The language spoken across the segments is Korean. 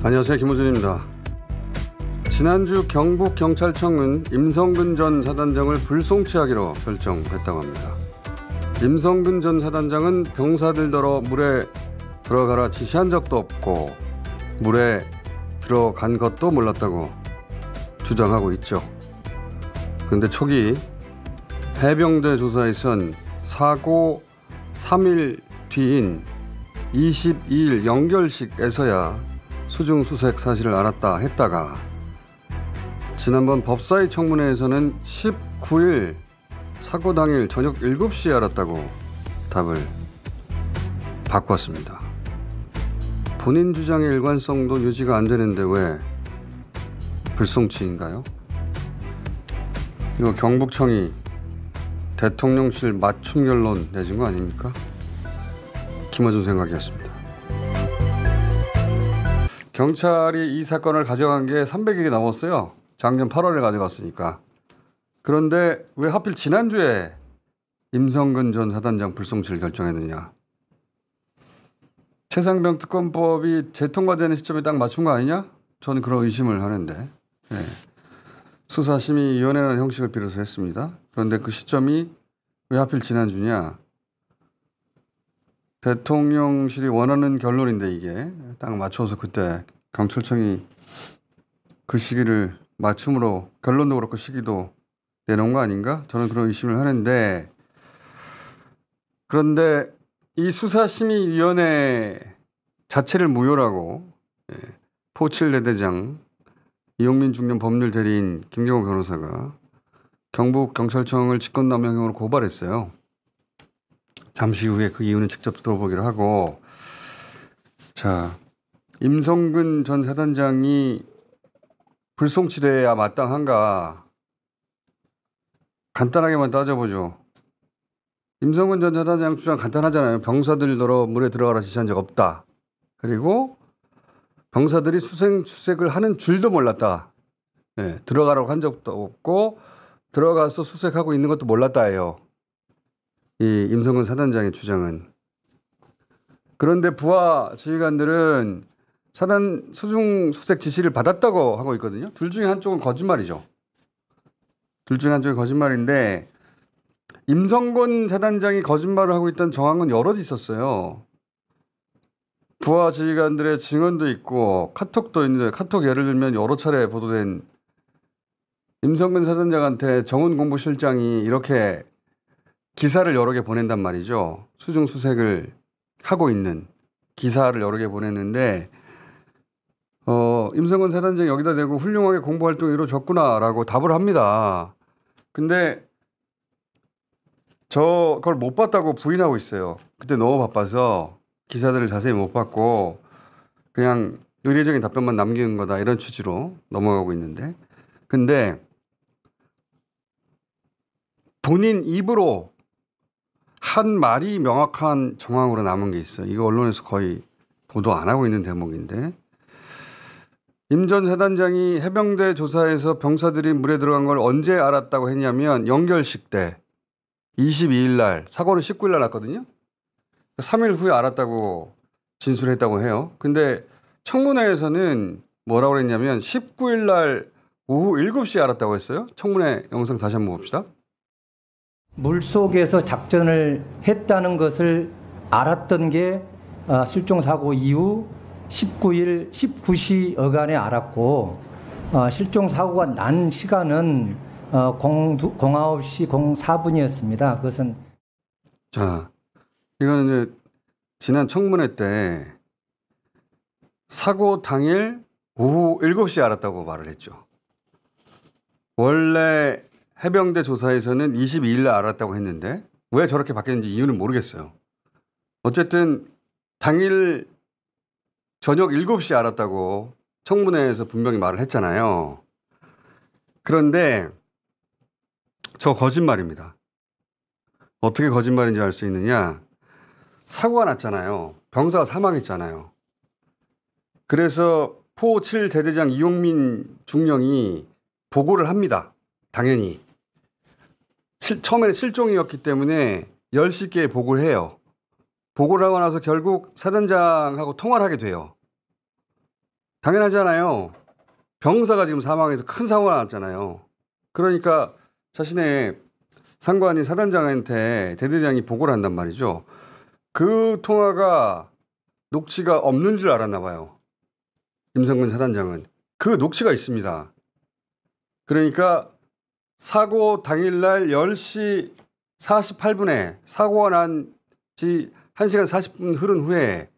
안녕하세요, 김호준입니다. 지난주 경북경찰청은 임성근 전 사단장을 불송치하기로 결정했다고 합니다. 임성근 전 사단장은 병사들더러 물에 들어가라 지시한 적도 없고 물에 들어간 것도 몰랐다고 주장하고 있죠. 그런데 초기 해병대 조사에선 사고 3일 뒤인 22일 영결식에서야 수중수색 사실을 알았다 했다가 지난번 법사위 청문회에서는 19일 사고 당일 저녁 7시에 알았다고 답을 바꿨습니다. 본인 주장의 일관성도 유지가 안 되는데 왜 불송치인가요? 이거 경북청이 대통령실 맞춤 결론 내준 거 아닙니까? 김어준 생각이었습니다. 경찰이 이 사건을 가져간 게 300일이 넘었어요. 작년 8월에 가져갔으니까. 그런데 왜 하필 지난주에 임성근 전 사단장 불송치를 결정했느냐. 최상병 특검법이 재통과되는 시점에 딱 맞춘 거 아니냐? 저는 그런 의심을 하는데. 네. 수사심의위원회라는 형식을 빌어서 했습니다. 그런데 그 시점이 왜 하필 지난주냐. 대통령실이 원하는 결론인데 이게 딱 맞춰서 그때 경찰청이 그 시기를 맞춤으로 결론도 그렇고 시기도 내놓은 거 아닌가? 저는 그런 의심을 하는데 그런데 이 수사심의위원회 자체를 무효라고 포7대대장 이용민 중년 법률 대리인 김경호 변호사가 경북경찰청을 직권남용으로 고발했어요. 잠시 후에 그 이유는 직접 들어보기로 하고 자 임성근 전 사단장이 불송치돼야 마땅한가 간단하게만 따져보죠. 임성근 전 사단장 주장 간단하잖아요. 병사들더러 물에 들어가라 지시한 적 없다. 그리고 병사들이 수색을 하는 줄도 몰랐다. 네, 들어가라고 한 적도 없고 들어가서 수색하고 있는 것도 몰랐다예요. 이 임성근 사단장의 주장은. 그런데 부하 지휘관들은 사단 수중 수색 지시를 받았다고 하고 있거든요. 둘 중에 한쪽은 거짓말이죠. 둘 중에 한쪽이 거짓말인데 임성근 사단장이 거짓말을 하고 있다는 정황은 여럿 있었어요. 부하 지휘관들의 증언도 있고 카톡도 있는데 카톡 예를 들면 여러 차례 보도된 임성근 사단장한테 정훈 공보실장이 이렇게 기사를 여러 개 보낸단 말이죠. 수중 수색을 하고 있는 기사를 여러 개 보냈는데 임성근 사단장이 여기다 대고 훌륭하게 공보활동을 이루어졌구나라고 답을 합니다. 근데 저 그걸 못 봤다고 부인하고 있어요. 그때 너무 바빠서 기사들을 자세히 못 봤고 그냥 의례적인 답변만 남기는 거다 이런 취지로 넘어가고 있는데 근데 본인 입으로 한 말이 명확한 정황으로 남은 게 있어요. 이거 언론에서 거의 보도 안 하고 있는 대목인데 임 전 사단장이 해병대 조사에서 병사들이 물에 들어간 걸 언제 알았다고 했냐면 영결식 때 22일 날 사고는 19일 날 났거든요. 3일 후에 알았다고 진술했다고 해요. 근데 청문회에서는 뭐라고 그랬냐면 19일 날 오후 7시에 알았다고 했어요. 청문회 영상 다시 한번 봅시다. 물속에서 작전을 했다는 것을 알았던 게 실종사고 이후 19시 어간에 알았고 실종사고가 난 시간은 09시 04분이었습니다. 그것은 자, 이거는 이제 지난 청문회 때 사고 당일 오후 7시에 알았다고 말을 했죠. 원래 해병대 조사에서는 22일 날 알았다고 했는데 왜 저렇게 바뀌었는지 이유는 모르겠어요. 어쨌든 당일 저녁 7시에 알았다고 청문회에서 분명히 말을 했잖아요. 그런데 저 거짓말입니다. 어떻게 거짓말인지 알 수 있느냐. 사고가 났잖아요. 병사가 사망했잖아요. 그래서 포 7대대장 이용민 중령이 보고를 합니다. 당연히. 처음에는 실종이었기 때문에 10시께 보고를 해요. 보고를 하고 나서 결국 사단장하고 통화를 하게 돼요. 당연하잖아요. 병사가 지금 사망해서 큰 사고가 났잖아요. 그러니까 자신의 상관인 사단장한테 대대장이 보고를 한단 말이죠. 그 통화가 녹취가 없는 줄 알았나 봐요. 임성근 사단장은. 그 녹취가 있습니다. 그러니까 사고 당일날 10시 48분에 사고가 난 지 1시간 40분 흐른 후에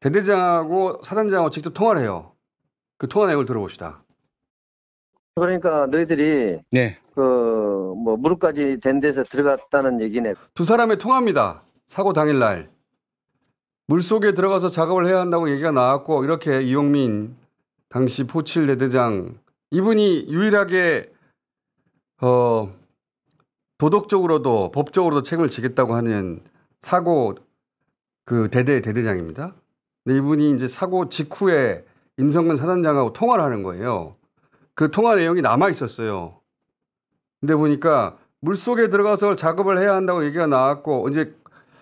대대장하고 사단장하고 직접 통화를 해요. 그 통화 내용을 들어봅시다. 그러니까 너희들이 네. 뭐 무릎까지 된 데서 들어갔다는 얘기네. 두 사람의 통화입니다. 사고 당일날. 물속에 들어가서 작업을 해야 한다고 얘기가 나왔고 이렇게 이용민 당시 포칠 대대장 이분이 유일하게 도덕적으로도 법적으로도 책임을 지겠다고 하는 사고 그 대대장입니다. 근데 이분이 이제 사고 직후에 임성근 사단장하고 통화를 하는 거예요. 그 통화 내용이 남아 있었어요. 근데 보니까 물속에 들어가서 작업을 해야 한다고 얘기가 나왔고 이제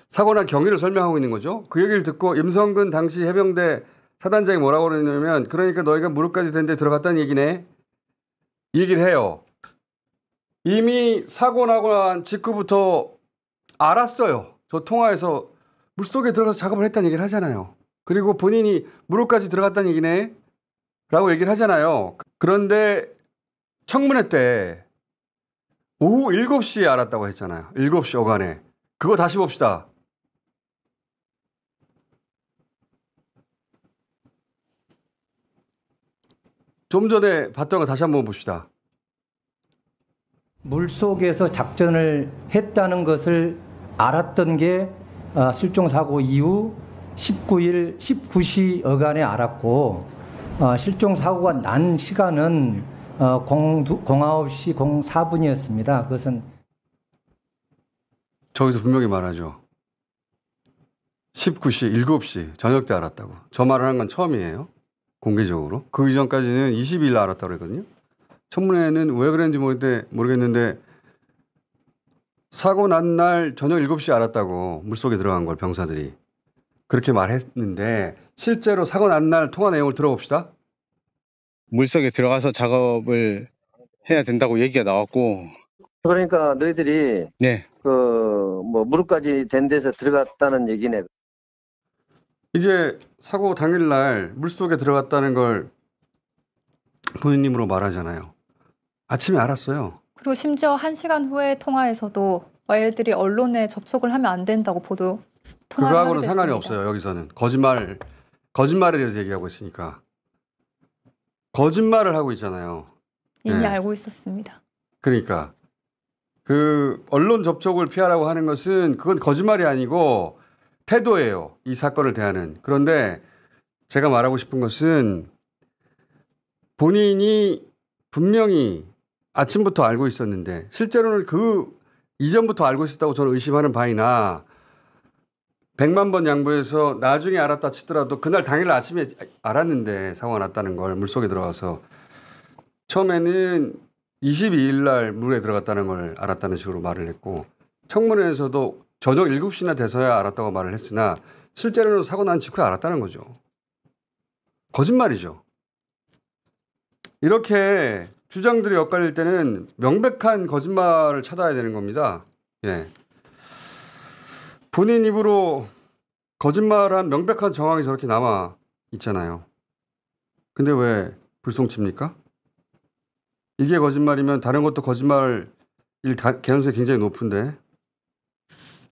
사고 난 경위를 설명하고 있는 거죠. 그 얘기를 듣고 임성근 당시 해병대 사단장이 뭐라고 그러냐면 그러니까 너희가 무릎까지 된 데 들어갔다는 얘기네. 이 얘기를 해요. 이미 사고 나고 난 직후부터 알았어요. 저 통화에서 물속에 들어가서 작업을 했다는 얘기를 하잖아요. 그리고 본인이 무릎까지 들어갔다는 얘기네 라고 얘기를 하잖아요. 그런데 청문회 때 오후 7시에 알았다고 했잖아요. 7시 어간에. 그거 다시 봅시다. 좀 전에 봤던 거 다시 한번 봅시다. 물속에서 작전을 했다는 것을 알았던 게 실종 사고 이후 19시 어간에 알았고 실종 사고가 난 시간은 09시 04분이었습니다. 그것은 저기서 분명히 말하죠. 19시, 7시 저녁 때 알았다고. 저 말을 한 건 처음이에요. 공개적으로. 그 이전까지는 20일 알았다고 했거든요. 청문회는 왜 그랬는지 모르겠는데 사고 난 날 저녁 7시에 알았다고 물속에 들어간 걸 병사들이. 그렇게 말했는데 실제로 사고 난 날 통화 내용을 들어봅시다. 물속에 들어가서 작업을 해야 된다고 얘기가 나왔고. 그러니까 너희들이 네. 뭐 무릎까지 된 데서 들어갔다는 얘기네. 이게 사고 당일날 물속에 들어갔다는 걸 본인 입으로 말하잖아요. 아침에 알았어요. 그리고 심지어 1시간 후에 통화에서도 애들이 언론에 접촉을 하면 안 된다고 통화를 하게 그거하고는 됐습니다. 상관이 없어요. 여기서는 거짓말에 대해서 얘기하고 있으니까. 거짓말을 하고 있잖아요. 이미 네. 알고 있었습니다. 그러니까 그 언론 접촉을 피하라고 하는 것은 그건 거짓말이 아니고 태도예요. 이 사건을 대하는. 그런데 제가 말하고 싶은 것은 본인이 분명히 아침부터 알고 있었는데 실제로는 그 이전부터 알고 있었다고 저는 의심하는 바이나 100만 번 양보해서 나중에 알았다 치더라도 그날 당일 아침에 알았는데 사고가 났다는 걸 물속에 들어가서 처음에는 22일 날 물에 들어갔다는 걸 알았다는 식으로 말을 했고 청문회에서도 저녁 7시나 돼서야 알았다고 말을 했으나 실제로는 사고 난 직후에 알았다는 거죠. 거짓말이죠. 이렇게 주장들이 엇갈릴 때는 명백한 거짓말을 찾아야 되는 겁니다. 예. 본인 입으로 거짓말한 명백한 정황이 저렇게 남아 있잖아요. 근데 왜 불송칩니까? 이게 거짓말이면 다른 것도 거짓말일 가능성이 굉장히 높은데